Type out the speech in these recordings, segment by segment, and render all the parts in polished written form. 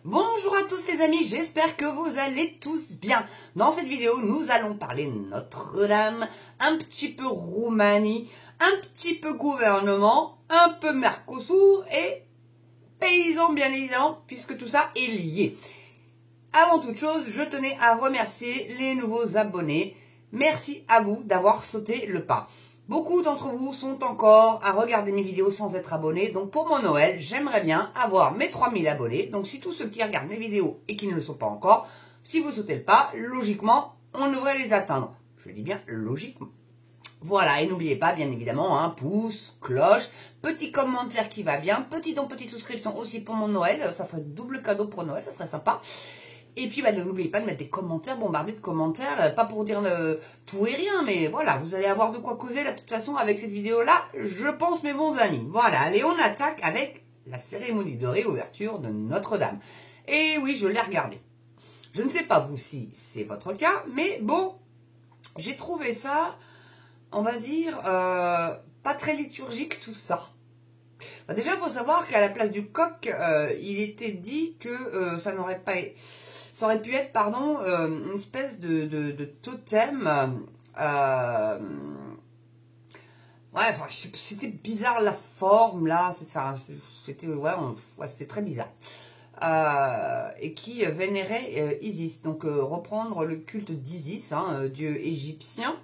Bonjour à tous les amis, j'espère que vous allez tous bien. Dans cette vidéo, nous allons parler Notre-Dame, un petit peu Roumanie, un petit peu gouvernement, un peu Mercosur et paysans bien évidemment, puisque tout ça est lié. Avant toute chose, je tenais à remercier les nouveaux abonnés. Merci à vous d'avoir sauté le pas. Beaucoup d'entre vous sont encore à regarder mes vidéos sans être abonnés. Donc pour mon Noël, j'aimerais bien avoir mes 3000 abonnés. Donc si tous ceux qui regardent mes vidéos et qui ne le sont pas encore, si vous sautez le pas, logiquement, on devrait les atteindre. Je dis bien logiquement. Voilà, et n'oubliez pas, bien évidemment, un pouce, cloche, petit commentaire qui va bien, petit don, petite souscription aussi pour mon Noël. Ça ferait double cadeau pour Noël, ça serait sympa. Et puis, n'oubliez pas de mettre des commentaires, bombarder de commentaires, pas pour dire tout et rien, mais voilà, vous allez avoir de quoi causer, là, de toute façon, avec cette vidéo-là, je pense, mes bons amis. Voilà, allez, on attaque avec la cérémonie de réouverture de Notre-Dame. Et oui, je l'ai regardée. Je ne sais pas, vous, si c'est votre cas, mais bon, j'ai trouvé ça, on va dire, pas très liturgique, tout ça. Déjà, il faut savoir qu'à la place du coq, il était dit que ça n'aurait pas... Ça aurait pu être, pardon, une espèce de totem. Ouais, enfin, c'était bizarre la forme, là. C'était c'était très bizarre. Et qui vénérait Isis. Donc, reprendre le culte d'Isis, dieu égyptien.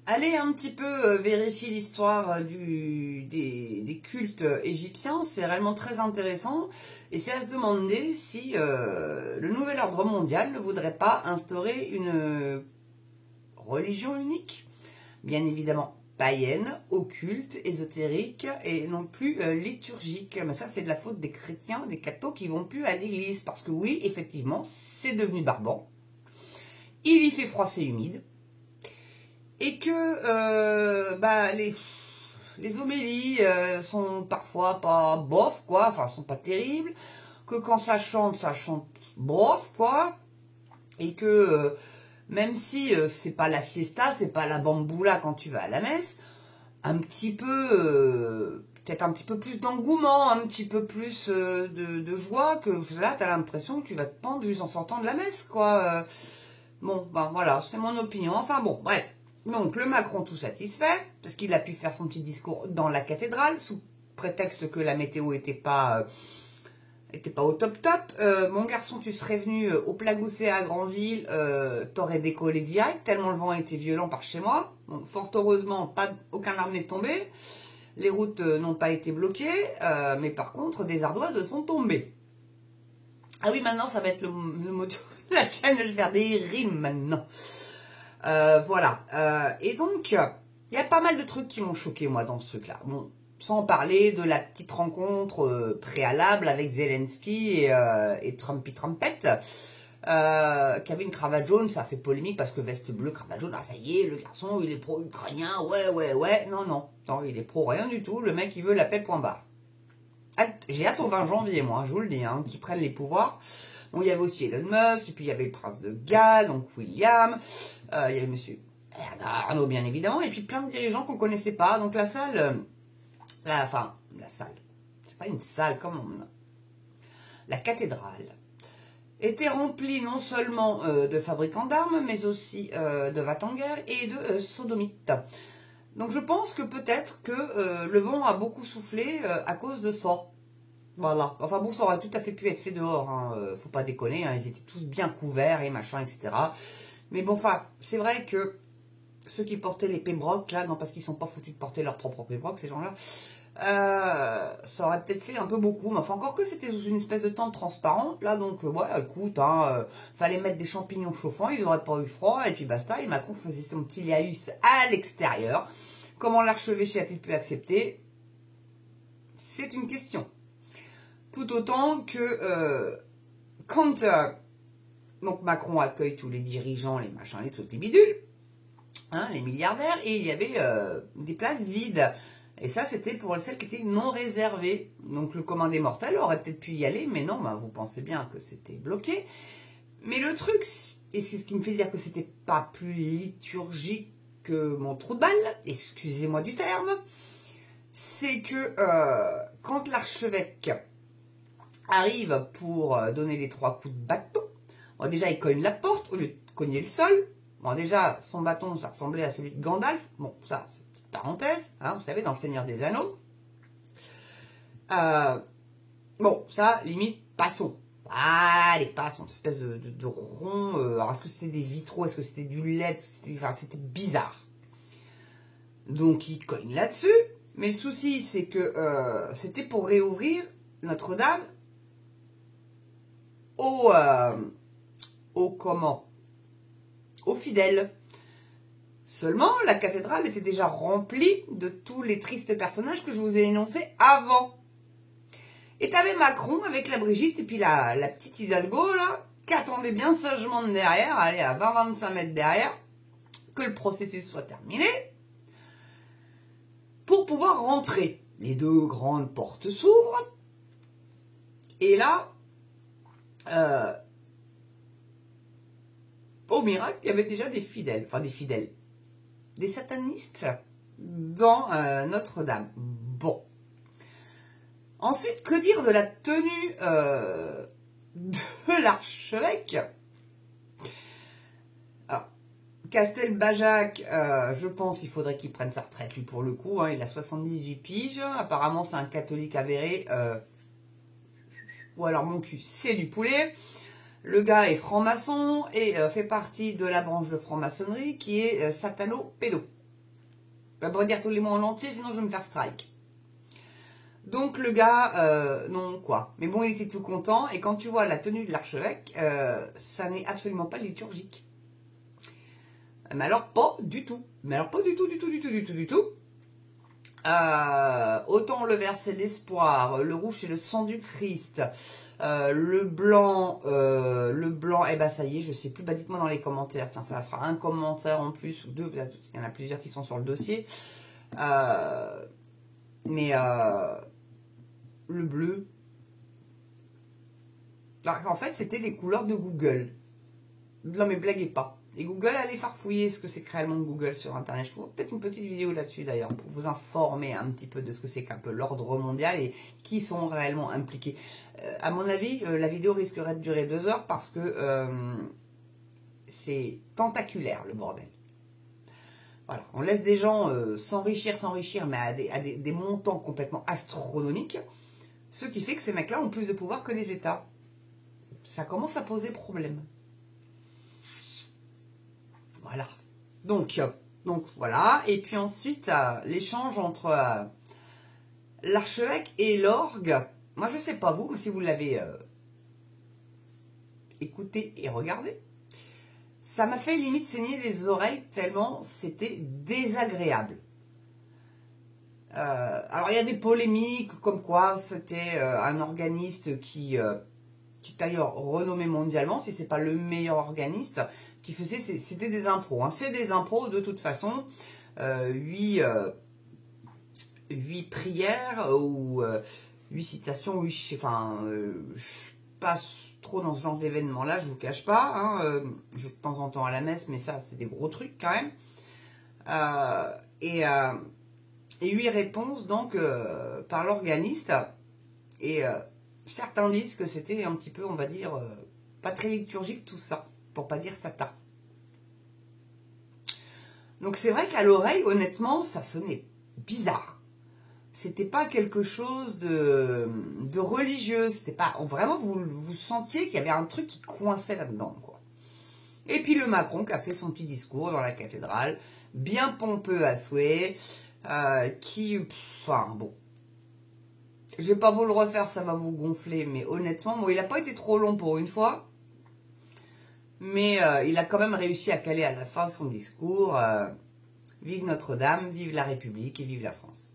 Allez un petit peu vérifier l'histoire des cultes égyptiens, c'est réellement très intéressant. Et c'est à se demander si le nouvel ordre mondial ne voudrait pas instaurer une religion unique, bien évidemment païenne, occulte, ésotérique et non plus liturgique. Mais ça, c'est de la faute des chrétiens, des cathos qui vont plus à l'église. Parce que oui, effectivement, c'est devenu barbant. Il y fait froid, c'est humide. Et que les homélies sont parfois pas bof, quoi, enfin, sont pas terribles, que quand ça chante bof, quoi, et que même si c'est pas la fiesta, c'est pas la bamboula quand tu vas à la messe, un petit peu, peut-être un petit peu plus d'engouement, un petit peu plus de joie, que là, t'as l'impression que tu vas te pendre juste en sortant de la messe, quoi. Bon, ben voilà, c'est mon opinion, enfin bon, bref. Donc, le Macron tout satisfait, parce qu'il a pu faire son petit discours dans la cathédrale, sous prétexte que la météo était pas au top top. Mon garçon, tu serais venu au Plagousset à Granville, t'aurais décollé direct, tellement le vent était violent par chez moi. Bon, fort heureusement, aucun arbre n'est tombé. Les routes n'ont pas été bloquées, mais par contre, des ardoises sont tombées. Ah oui, maintenant, ça va être le mot de la chaîne, je vais faire des rimes maintenant. Voilà. Et donc, il y a pas mal de trucs qui m'ont choqué, moi, dans ce truc-là. Bon, sans parler de la petite rencontre préalable avec Zelensky et Trumpy Trumpette, qui avait une cravate jaune. Ça a fait polémique parce que veste bleue, cravate jaune, ah ça y est, le garçon, il est pro-ukrainien, ouais. Non, il est pro-rien du tout. Le mec, il veut la paix, point barre. J'ai hâte au 20 janvier, moi, je vous le dis, qu'ils prennent les pouvoirs. Bon, il y avait aussi Elon Musk, et puis il y avait le prince de Galles, donc William, il y avait monsieur Arnaud, bien évidemment, et puis plein de dirigeants qu'on connaissait pas. Donc la salle, la salle, c'est pas une salle, la cathédrale était remplie non seulement de fabricants d'armes, mais aussi de va-t-en-guerre et de sodomites. Donc je pense que peut-être que le vent a beaucoup soufflé à cause de ça. Voilà. Enfin bon, ça aurait tout à fait pu être fait dehors, faut pas déconner, ils étaient tous bien couverts et machin, etc. Mais bon, enfin, c'est vrai que ceux qui portaient les pébrocs, là, non, parce qu'ils sont pas foutus de porter leur propre pébroc, ces gens-là, ça aurait peut-être fait un peu beaucoup, mais enfin, encore que c'était sous une espèce de tente transparente, là, donc, voilà, écoute, fallait mettre des champignons chauffants, ils n'auraient pas eu froid, et puis basta, et Macron faisait son petit liaïus à l'extérieur. Comment l'archevêché a-t-il pu accepter? C'est une question. Tout autant que quand donc Macron accueille tous les dirigeants, les machins, les trucs, les bidules, les milliardaires, et il y avait des places vides. Et ça, c'était pour celles qui étaient non réservées. Donc le commun des mortels aurait peut-être pu y aller, mais non, vous pensez bien que c'était bloqué. Mais le truc, et c'est ce qui me fait dire que c'était pas plus liturgique que mon trou de balle, excusez-moi du terme, c'est que quand l'archevêque arrive pour donner les 3 coups de bâton. Bon, déjà, il cogne la porte au lieu de cogner le sol. Bon, déjà, son bâton, ça ressemblait à celui de Gandalf. Bon, ça, c'est une petite parenthèse, hein, vous savez, dans le Seigneur des Anneaux. Bon, ça, limite, passons. Allez, passons. Une espèce de rond. Alors, est-ce que c'était des vitraux? Est-ce que c'était du LED? C'était bizarre. Donc, il cogne là-dessus. Mais le souci, c'est que c'était pour réouvrir Notre-Dame aux fidèles. Seulement, la cathédrale était déjà remplie de tous les tristes personnages que je vous ai énoncés avant. Et t'avais Macron avec la Brigitte et puis la petite Hidalgo, là, qui attendait bien sagement de derrière, allez, à 20-25 mètres derrière, que le processus soit terminé, pour pouvoir rentrer. Les 2 grandes portes s'ouvrent, et là, au miracle, il y avait déjà des fidèles, des satanistes dans Notre-Dame. Bon. Ensuite, que dire de la tenue de l'archevêque? Alors, Castelbajac, je pense qu'il faudrait qu'il prenne sa retraite, lui, pour le coup. Hein, il a 78 piges. Apparemment, c'est un catholique avéré. Ou alors, mon cul, c'est du poulet. Le gars est franc-maçon et fait partie de la branche de franc-maçonnerie qui est satano-pédo. Je vais pas dire tous les mots en entier, sinon je vais me faire strike. Donc le gars, non quoi. Mais bon, il était tout content. Et quand tu vois la tenue de l'archevêque, ça n'est absolument pas liturgique. Mais alors pas du tout. Mais alors pas du tout, du tout, du tout, du tout, du tout. Autant le verset d'espoir, le rouge c'est le sang du Christ, le blanc, eh ben ça y est, je sais plus, bah dites-moi dans les commentaires, tiens, ça fera un commentaire en plus, ou 2, il y en a plusieurs qui sont sur le dossier, mais le bleu, en fait c'était les couleurs de Google, non mais blaguez pas. Et Google, allez farfouiller ce que c'est que réellement Google sur Internet. Je ferai peut-être une petite vidéo là-dessus d'ailleurs pour vous informer un petit peu de ce que c'est qu'un peu l'ordre mondial et qui sont réellement impliqués. À mon avis, la vidéo risquerait de durer 2 heures parce que c'est tentaculaire le bordel. Voilà, on laisse des gens s'enrichir, mais à des montants complètement astronomiques. Ce qui fait que ces mecs-là ont plus de pouvoir que les États. Ça commence à poser problème. Voilà. Donc voilà. Et puis ensuite, l'échange entre l'archevêque et l'orgue. Moi, je sais pas vous, mais si vous l'avez écouté et regardé, ça m'a fait limite saigner les oreilles tellement c'était désagréable. Alors, il y a des polémiques comme quoi c'était un organiste qui est d'ailleurs renommé mondialement, si c'est pas le meilleur organiste, qui faisait, c'était des impros. Hein. C'est des impros de toute façon. 8 prières ou 8 citations, je passe trop dans ce genre d'événement-là, je vous cache pas. Hein. Je vais de temps en temps à la messe, mais ça, c'est des gros trucs quand même. Et 8 réponses donc par l'organiste. Et certains disent que c'était un petit peu, on va dire, pas très liturgique tout ça, pour pas dire satan. Donc c'est vrai qu'à l'oreille, honnêtement, ça sonnait bizarre. C'était pas quelque chose de religieux, c'était pas, vraiment vous sentiez qu'il y avait un truc qui coinçait là-dedans, quoi. Et puis le Macron qui a fait son petit discours dans la cathédrale, bien pompeux à souhait, enfin bon. Je vais pas vous le refaire, ça va vous gonfler, mais honnêtement, bon, il n'a pas été trop long pour une fois, mais il a quand même réussi à caler à la fin son discours vive Notre-Dame, vive la République et vive la France.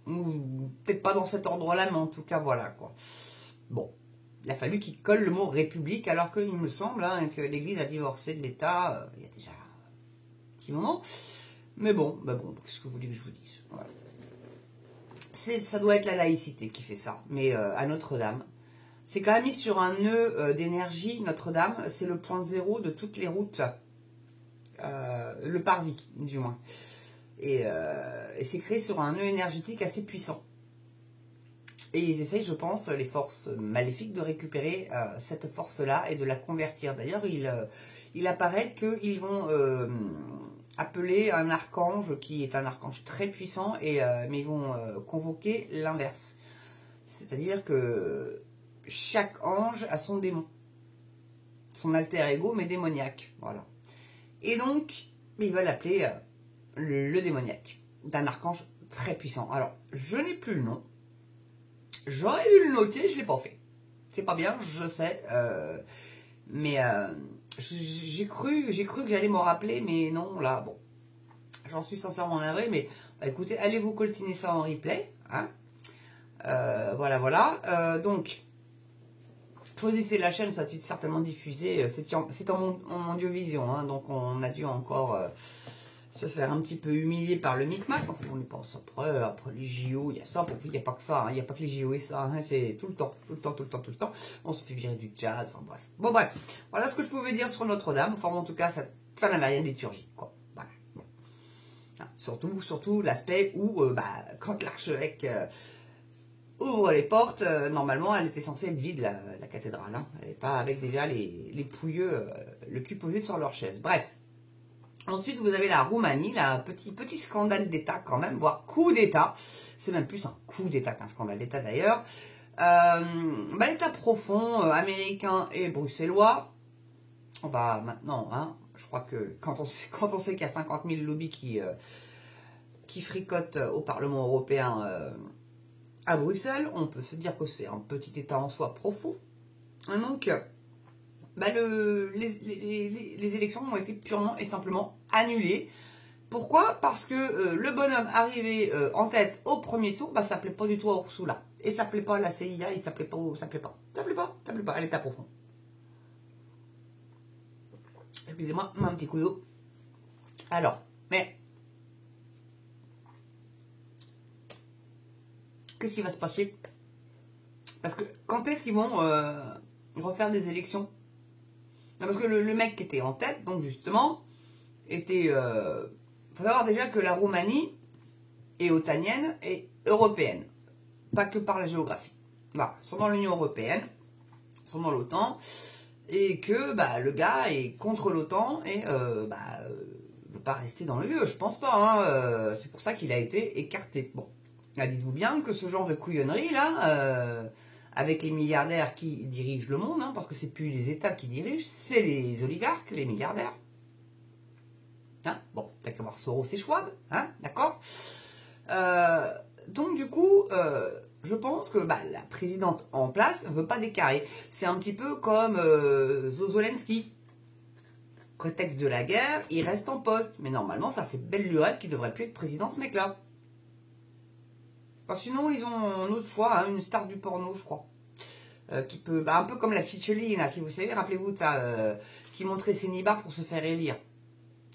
Peut-être pas dans cet ordre-là, mais en tout cas, voilà, quoi. Bon, il a fallu qu'il colle le mot République, alors qu'il me semble que l'Église a divorcé de l'État il y a déjà un petit moment. Mais bon, qu'est-ce que vous voulez que je vous dise? Voilà. Ça doit être la laïcité qui fait ça, mais à Notre-Dame. C'est quand même mis sur un nœud d'énergie, Notre-Dame, c'est le point zéro de toutes les routes, le parvis, du moins. Et c'est créé sur un nœud énergétique assez puissant. Et ils essayent, je pense, les forces maléfiques de récupérer cette force-là et de la convertir. D'ailleurs, il apparaît qu'ils vont appeler un archange qui est un archange très puissant, mais ils vont convoquer l'inverse. C'est-à-dire que chaque ange a son démon, son alter ego, mais démoniaque. Voilà. Et donc, ils veulent appeler le démoniaque d'un archange très puissant. Alors, je n'ai plus le nom. J'aurais dû le noter, je ne l'ai pas fait. C'est pas bien, je sais. Mais j'ai cru que j'allais m'en rappeler, mais non, là, bon. J'en suis sincèrement navré, mais bah, écoutez, allez vous coltiner ça en replay. Hein. Voilà. Donc, choisissez la chaîne, ça a certainement diffusé. C'est en audiovision, hein, donc on a dû encore se faire un petit peu humilier par le micmac. Enfin, on y pense après les JO, il y a ça, il n'y a pas que ça, hein, il n'y a pas que les JO et ça, hein, c'est tout le temps. On se fait virer du chat, enfin bref. Bon bref, voilà ce que je pouvais dire sur Notre-Dame. Enfin en tout cas, ça n'avait rien de liturgique, quoi. Voilà. Bon. Hein, surtout l'aspect où, quand l'archevêque ouvre les portes, normalement elle était censée être vide, la cathédrale. Hein. Elle n'est pas avec déjà les pouilleux, le cul posé sur leur chaise. Bref. Ensuite, vous avez la Roumanie, là, petit scandale d'État quand même, voire coup d'État. C'est même plus un coup d'État qu'un scandale d'État d'ailleurs. L'État profond américain et bruxellois. On va maintenant, hein, je crois que quand on sait qu'il y a 50 000 lobbies qui fricotent au Parlement européen à Bruxelles, on peut se dire que c'est un petit État en soi profond. Donc, les élections ont été purement et simplement annulées. Pourquoi? Parce que le bonhomme arrivé en tête au premier tour, ça plaît pas du tout à Ursula. Et ça plaît pas à la CIA, ça plaît pas à l'État profond. Excusez-moi, un petit coup d'eau. Alors, mais qu'est-ce qui va se passer? Parce que quand est-ce qu'ils vont refaire des élections? Non, parce que le mec qui était en tête, donc justement, était... faut savoir déjà que la Roumanie est otanienne et européenne. Pas que par la géographie. Voilà, ils sont dans l'Union européenne, ils sont dans l'OTAN, et que le gars est contre l'OTAN et ne veut pas rester dans le lieu, je pense pas. Hein, c'est pour ça qu'il a été écarté. Bon, là, dites-vous bien que ce genre de couillonnerie là... avec les milliardaires qui dirigent le monde, hein, parce que c'est plus les États qui dirigent, c'est les oligarques, les milliardaires. Hein, bon, t'as qu'à voir Soros et Schwab, hein, d'accord. Donc du coup, je pense que la présidente en place ne veut pas décarrer. C'est un petit peu comme Zelensky. Prétexte de la guerre, il reste en poste. Mais normalement, ça fait belle lurette qu'il ne devrait plus être président, ce mec-là. Sinon, ils ont un autre choix, hein, une star du porno, je crois. Qui peut, un peu comme la Cicciolina, qui, vous savez, rappelez-vous de ça, qui montrait ses nibards pour se faire élire.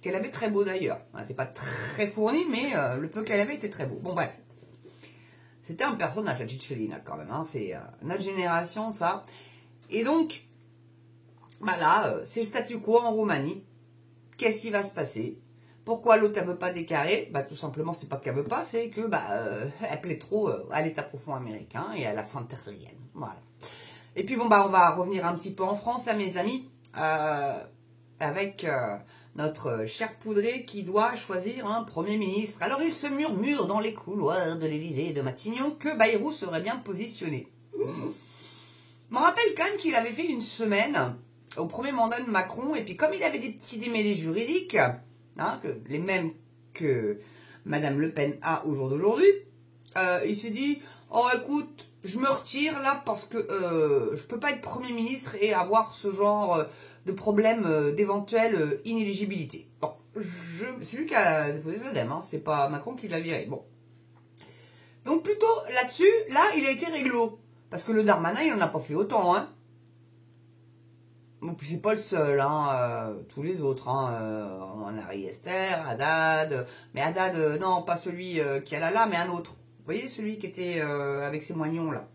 Qu'elle avait très beau d'ailleurs. Elle n'était pas très fournie, mais le peu qu'elle avait était très beau. Bon, bref. C'était un personnage, la Cicciolina, quand même. Hein, c'est notre génération, ça. Et donc, là, c'est le statu quo en Roumanie. Qu'est-ce qui va se passer? Pourquoi l'autre, elle veut pas décarrer? Tout simplement, c'est pas qu'elle veut pas, c'est que, elle plaît trop à l'État profond américain et à la fin terrienne. Voilà. Et puis, on va revenir un petit peu en France, là, mes amis, avec notre cher Poudré qui doit choisir un Premier ministre. Alors, il se murmure dans les couloirs de l'Élysée et de Matignon que Bayrou serait bien positionné. Je me rappelle quand même qu'il avait fait une semaine au premier mandat de Macron, et puis comme il avait des petits démêlés juridiques, hein, les mêmes que Madame Le Pen a au jour d'aujourd'hui, il s'est dit, oh écoute, je me retire là parce que je peux pas être Premier ministre et avoir ce genre de problème d'éventuelle inéligibilité. Bon, c'est lui qui a déposé sa dème, hein, c'est pas Macron qui l'a viré. Bon. Donc plutôt là-dessus, là, il a été réglo. Parce que le Darmanin, il n'en a pas fait autant, hein. Bon, puis c'est pas le seul, hein, tous les autres, hein, on a Harry Esther, Haddad, mais Haddad, non, pas celui qui a là, mais un autre. Vous voyez, celui qui était avec ses moignons, là.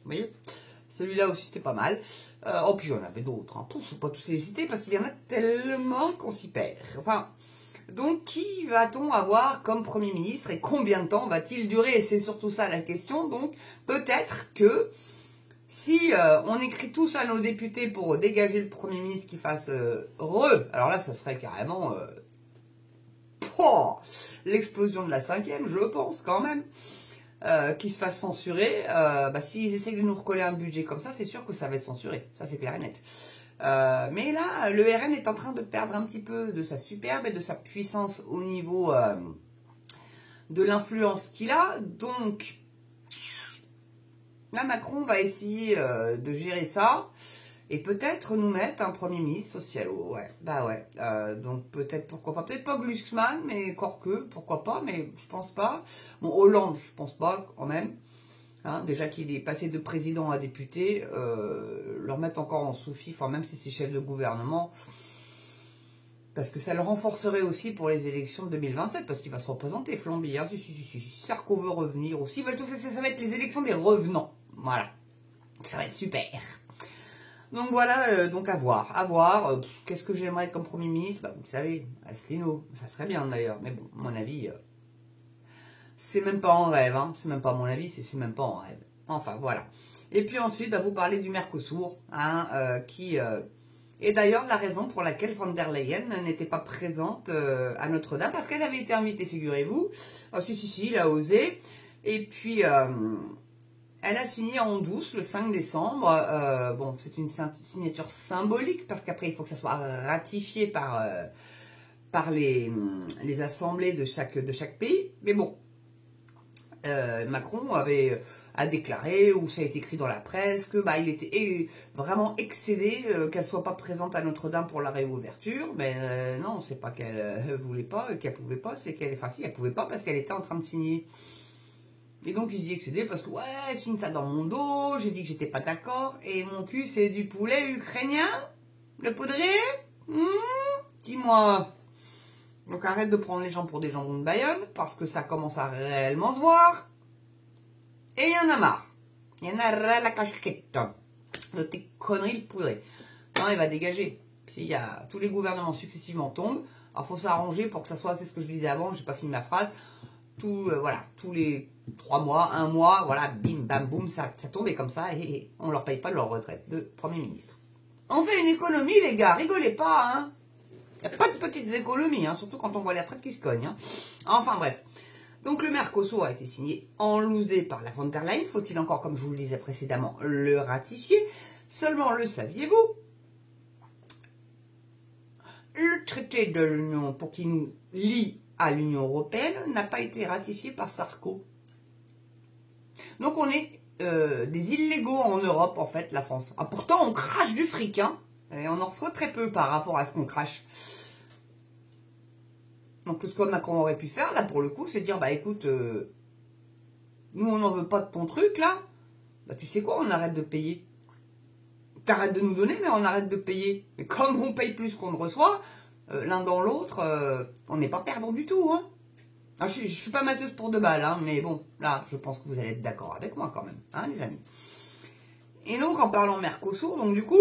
Vous voyez, celui-là aussi, c'était pas mal. Puis il y en avait d'autres, hein. Faut pas tous les citer, parce qu'il y en a tellement qu'on s'y perd. Enfin, Donc, qui va-t-on avoir comme Premier ministre et combien de temps va-t-il durer? Et c'est surtout ça la question. Donc, peut-être que si on écrit tous à nos députés pour dégager le Premier ministre qui fasse alors là, ça serait carrément l'explosion de la 5e, je pense quand même, qui se fasse censurer. S'ils essayent de nous recoller un budget comme ça, c'est sûr que ça va être censuré. Ça, c'est clair et net. Mais là, le RN est en train de perdre un petit peu de sa superbe et de sa puissance au niveau de l'influence qu'il a. Donc, là, Macron va essayer de gérer ça et peut-être nous mettre un Premier ministre socialo. Ouais, bah ouais. Donc, peut-être, pourquoi pas. Peut-être pas Glucksmann, mais quoique, pourquoi pas, mais je pense pas. Bon, Hollande, je pense pas, quand même. Hein, déjà qu'il est passé de président à député, leur mettre encore en sous-fifre, enfin, même si c'est chef de gouvernement, parce que ça le renforcerait aussi pour les élections de 2027, parce qu'il va se représenter, Flamby, hein, si Sarko veut revenir aussi, ça va être les élections des revenants, voilà, ça va être super. Donc voilà, donc à voir, qu'est-ce que j'aimerais comme Premier ministre, vous le savez, Asselineau, ça serait bien d'ailleurs, mais bon, à mon avis... c'est même pas en rêve, hein. C'est même pas mon avis, c'est même pas en rêve. Enfin, voilà. Et puis ensuite, vous parlez du Mercosur, hein, qui est d'ailleurs la raison pour laquelle von der Leyen n'était pas présente à Notre-Dame, parce qu'elle avait été invitée, figurez-vous. Oh, si, il a osé. Et puis, elle a signé en douce le 5 décembre. Bon, c'est une signature symbolique, parce qu'après, il faut que ça soit ratifié par les assemblées de chaque pays. Mais bon, Macron a déclaré, ou ça a été écrit dans la presse, que il était vraiment excédé qu'elle soit pas présente à Notre-Dame pour la réouverture. Mais non, c'est pas qu'elle voulait pas, qu'elle pouvait pas, c'est qu'elle, enfin si, elle pouvait pas parce qu'elle était en train de signer. Et donc il se dit excédé parce que ouais, signe ça dans mon dos, j'ai dit que j'étais pas d'accord, et mon cul c'est du poulet ukrainien, le poudré, dis-moi. Donc arrête de prendre les gens pour des jambons de Bayonne, parce que ça commence à réellement se voir. Et il y en a marre. Il y en a ras la casquette de tes conneries de poudré. Non, il va dégager. S'il y a tous les gouvernements successivement tombent, alors faut s'arranger pour que ça soit, c'est ce que je disais avant, j'ai pas fini ma phrase, voilà, tous les 3 mois, 1 mois, voilà, bim, bam, boum, ça tombe et comme ça, et on leur paye pas leur retraite de Premier ministre. On fait une économie, les gars, rigolez pas, hein. Il n'y a pas de petites économies, hein, surtout quand on voit les retraites qui se cognent. Hein. Enfin bref. Donc le Mercosur a été signé en loosé par la von der Leyen. Faut-il encore, comme je vous le disais précédemment, le ratifier? Seulement, le saviez-vous? Le traité de l'Union, pour qui nous lie à l'Union européenne, n'a pas été ratifié par Sarko. Donc on est des illégaux en Europe, en fait, la France. Ah, pourtant, on crache du fric, hein. Et on en reçoit très peu par rapport à ce qu'on crache. Donc ce que Macron aurait pu faire, là, pour le coup, c'est dire, écoute, nous, on n'en veut pas de ton truc, là. Tu sais quoi, on arrête de payer. T'arrêtes de nous donner, mais on arrête de payer. Et comme on paye plus qu'on ne reçoit, l'un dans l'autre, on n'est pas perdant du tout, hein. Alors, je suis pas mateuse pour 2 balles, hein, mais bon, là, je pense que vous allez être d'accord avec moi, quand même, hein, les amis. Et donc, en parlant Mercosur, donc du coup,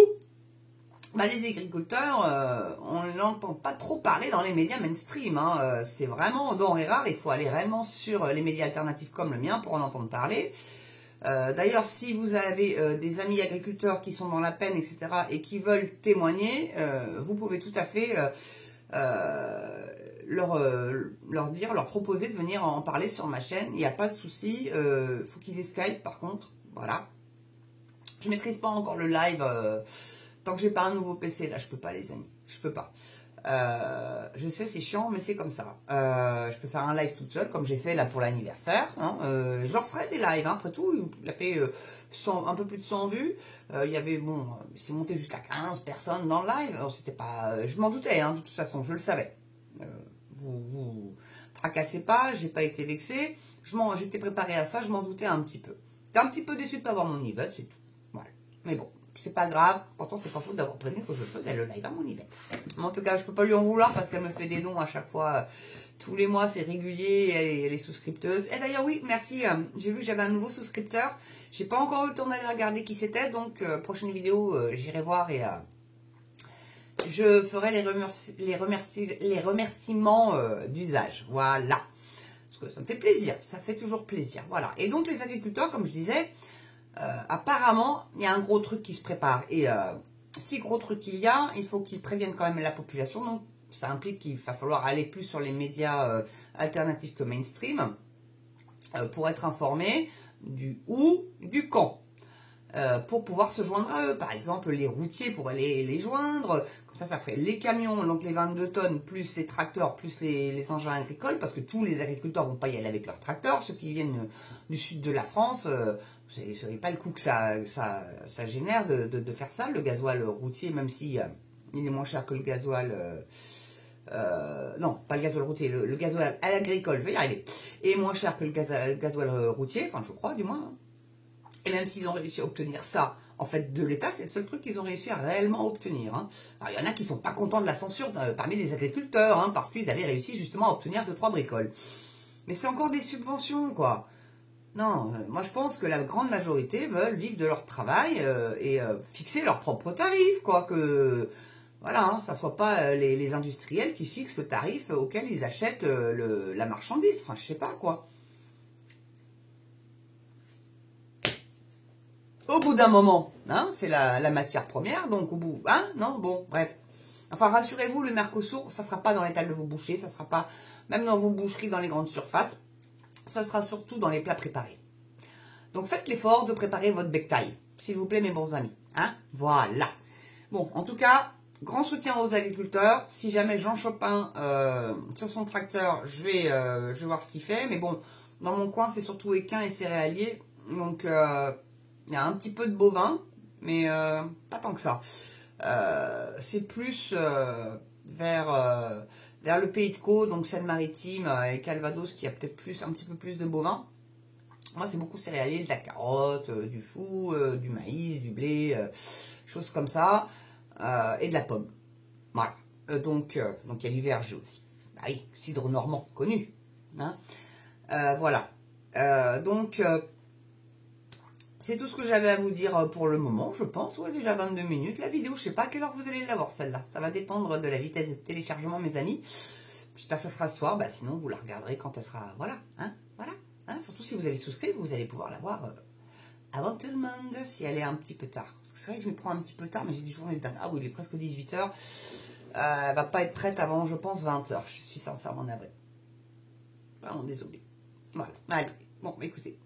les agriculteurs, on n'entend pas trop parler dans les médias mainstream. Hein. C'est vraiment denrée rare. Il faut aller réellement sur les médias alternatifs comme le mien pour en entendre parler. D'ailleurs, si vous avez des amis agriculteurs qui sont dans la peine, etc., et qui veulent témoigner, vous pouvez tout à fait leur proposer de venir en parler sur ma chaîne. Il n'y a pas de souci. Faut qu'ils aient Skype, par contre. Voilà. Je maîtrise pas encore le live. Tant que j'ai pas un nouveau PC, là, je peux pas, les amis. Je peux pas. Je sais, c'est chiant, mais c'est comme ça. Je peux faire un live toute seule, comme j'ai fait là pour l'anniversaire. Hein. Je referai des lives, hein. Après tout, il a fait un peu plus de 100 vues. Il y avait, bon, c'est monté jusqu'à 15 personnes dans le live. Alors, c'était pas... Je m'en doutais, hein, de toute façon, je le savais. Vous tracassez pas, j'ai pas été vexé. J'étais préparé à ça, je m'en doutais un petit peu. J'étais un petit peu déçu de pas avoir mon Yvette, c'est tout. Voilà. Mais bon. C'est pas grave, pourtant c'est pas faute d'avoir prévenu que je faisais le live à mon Yvette. Mais en tout cas, je peux pas lui en vouloir parce qu'elle me fait des dons à chaque fois. Tous les mois, c'est régulier, elle est souscripteuse. Et d'ailleurs, oui, merci, j'ai vu que j'avais un nouveau souscripteur. J'ai pas encore eu le temps d'aller regarder qui c'était, donc prochaine vidéo, j'irai voir je ferai les remerciements d'usage. Voilà. Parce que ça me fait plaisir, ça fait toujours plaisir. Voilà. Et donc les agriculteurs, comme je disais, apparemment, il y a un gros truc qui se prépare. Et si gros truc il y a, il faut qu'ils préviennent quand même la population. Donc ça implique qu'il va falloir aller plus sur les médias alternatifs que mainstream pour être informé du où, du quand. Pour pouvoir se joindre à eux. Par exemple, les routiers pourraient les joindre. Comme ça ferait les camions, donc les 22 tonnes, plus les tracteurs, plus les engins agricoles, parce que tous les agriculteurs vont pas y aller avec leurs tracteurs. Ceux qui viennent du sud de la France, vous ne savez pas le coût que ça génère de faire ça. Le gasoil routier, même si il est moins cher que le gasoil... non, pas le gasoil routier, le gasoil à l'agricole, je vais y arriver, est moins cher que le gasoil routier, enfin je crois du moins. Et même s'ils ont réussi à obtenir ça, en fait, de l'État, c'est le seul truc qu'ils ont réussi à réellement obtenir. Hein. Alors, il y en a qui ne sont pas contents de la censure parmi les agriculteurs, hein, parce qu'ils avaient réussi justement à obtenir 2-3 bricoles. Mais c'est encore des subventions, quoi. Non, moi je pense que la grande majorité veulent vivre de leur travail et fixer leurs propres tarifs, quoi. Que, voilà, hein, ça soit pas les industriels qui fixent le tarif auquel ils achètent la marchandise. Enfin, je sais pas, quoi. Au bout d'un moment, hein, c'est la matière première, donc au bout, hein, non, bon, bref. Enfin, rassurez-vous, le Mercosur, ça ne sera pas dans les tables de vos bouchers, ça ne sera pas, même dans vos boucheries, dans les grandes surfaces, ça sera surtout dans les plats préparés. Donc faites l'effort de préparer votre bectail, s'il vous plaît, mes bons amis, hein, voilà. Bon, en tout cas, grand soutien aux agriculteurs. Si jamais Jean Chopin, sur son tracteur, je vais voir ce qu'il fait, mais bon, dans mon coin, c'est surtout équins et céréaliers, donc... il y a un petit peu de bovin, mais pas tant que ça. C'est plus vers le Pays de Caux, donc Seine-Maritime et Calvados, qui a peut-être un petit peu plus de bovin. Moi, c'est beaucoup céréalier, de la carotte, du chou, du maïs, du blé, choses comme ça, et de la pomme. Voilà. Donc, il y a du verger aussi. Ah oui, cidre normand, connu. Hein, voilà. Donc... c'est tout ce que j'avais à vous dire pour le moment, je pense. Ouais, déjà 22 minutes. La vidéo, je sais pas à quelle heure vous allez la voir, celle-là. Ça va dépendre de la vitesse de téléchargement, mes amis. J'espère que ça sera ce soir. Bah, sinon, vous la regarderez quand elle sera... Voilà. Hein, voilà. Hein, surtout si vous allez souscrire, vous allez pouvoir la voir avant tout le monde, si elle est un petit peu tard. Parce que c'est vrai que je me prends un petit peu tard, mais j'ai des journées de dingue. Ah oui, il est presque 18h. Elle va pas être prête avant, je pense, 20h. Je suis sincèrement navrée. Vraiment désolée. Voilà. Allez. Bon, écoutez.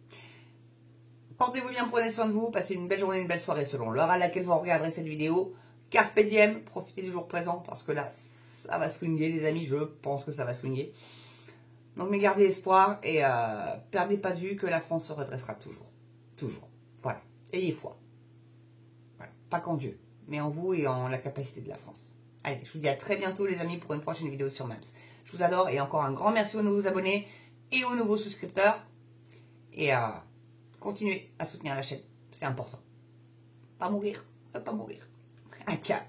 Portez-vous bien, prenez soin de vous, passez une belle journée, une belle soirée selon l'heure à laquelle vous regarderez cette vidéo. Carpe diem, profitez du jour présent parce que là, ça va swinguer les amis, je pense que ça va swinguer. Donc mais gardez espoir et perdez pas de vue que la France se redressera toujours. Toujours. Voilà. Ayez foi. Voilà. Pas qu'en Dieu, mais en vous et en la capacité de la France. Allez, je vous dis à très bientôt les amis pour une prochaine vidéo sur Mams. Je vous adore et encore un grand merci aux nouveaux abonnés et aux nouveaux souscripteurs. Et continuez à soutenir la chaîne, c'est important. Pas mourir, pas mourir. Ah, ciao.